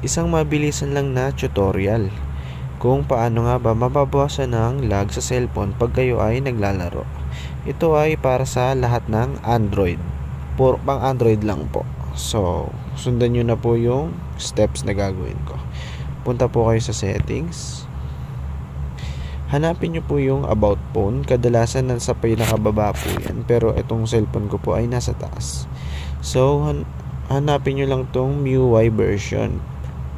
Isang mabilisan lang na tutorial kung paano nga ba mababawasan ng lag sa cellphone pag kayo ay naglalaro. Ito ay para sa lahat ng Android. Pang Android lang po. So, sundan nyo na po yung steps na gagawin ko. Punta po kayo sa settings. Hanapin nyo po yung about phone. Kadalasan nasa pinakababa po yan. Pero itong cellphone ko po ay nasa taas. So, hanapin nyo lang tong MIUI version.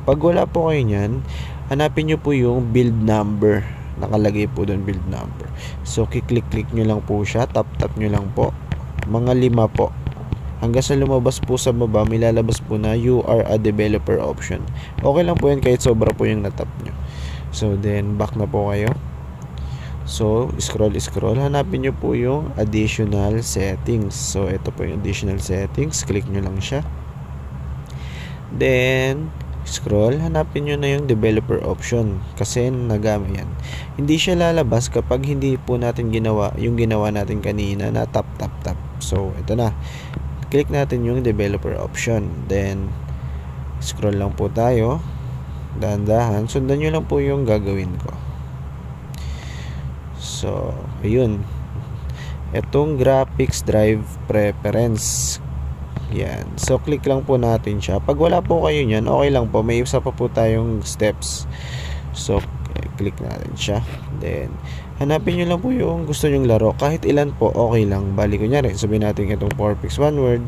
Pag wala po kayo nyan, hanapin nyo po yung build number. Nakalagay po doon build number. So, kiklik-click nyo lang po siya. Tap-tap nyo lang po. Mga 5 po. Hanggang sa lumabas po sa baba, may lalabas po na you are a developer option. Okay lang po yan kahit sobra po yung natap nyo. So, then, back na po kayo. So, scroll. Hanapin nyo po yung additional settings. So, ito po yung additional settings. Click nyo lang siya. Then, scroll. Hanapin nyo na yung developer option. Kasi nagamit yan. Hindi siya lalabas kapag hindi po natin ginawa yung ginawa natin kanina na tap. So, ito na. Click natin yung developer option. Then, scroll lang po tayo. Dahan-dahan. Sundan nyo lang po yung gagawin ko. So, ayun. Itong graphics drive preference. Yan. So, click lang po natin siya. Pag wala po kayo nyan, okay lang po. May isa pa po tayong steps. So, click natin siya. Then, hanapin nyo lang po yung gusto nyong laro. Kahit ilan po, okay lang. Bali, kunyari, sabihin natin itong 4pix 1 word.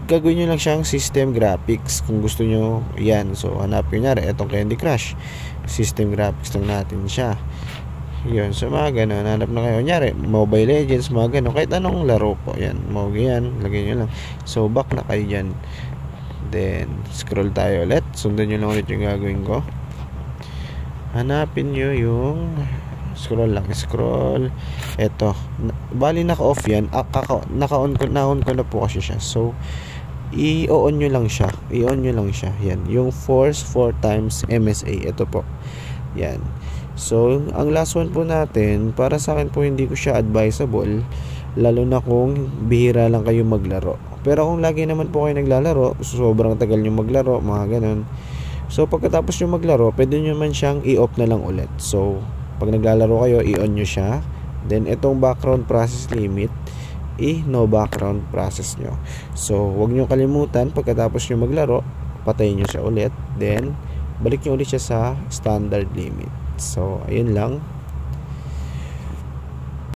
Gagawin nyo lang siyang system graphics kung gusto nyo yan. So, hanapin nyo rin itong Candy Crush. System graphics lang natin siya. Yun, so mga ganun, hanap na kayo. Kunyari, Mobile Legends, mga ganun. Kahit anong laro po, yan. Yan, lagay nyo lang. So, back na kayo dyan. Then, scroll tayo ulit. Sundan nyo lang ulit yung gagawin ko. Hanapin nyo yung scroll. Eto. Bali, naka-off yan. Naka-on ko na po kasi siya. So, i-on nyo lang siya. Yan. Yung force 4 times MSA. Ito po. Yan. So, ang last one po natin, para sa akin po hindi ko siya advisable, lalo na kung bihira lang kayo maglaro. Pero kung lagi naman po kayo naglalaro, sobrang tagal nyo maglaro, mga ganun. So, pagkatapos nyo maglaro, pwede nyo man siyang i-off na lang ulit. So, pag naglalaro kayo, i-on nyo siya. Then, itong background process limit, no background process nyo. So, huwag nyo kalimutan, pagkatapos nyo maglaro, patayin nyo siya ulit. Then, balik nyo ulit siya sa standard limit. So, ayun lang.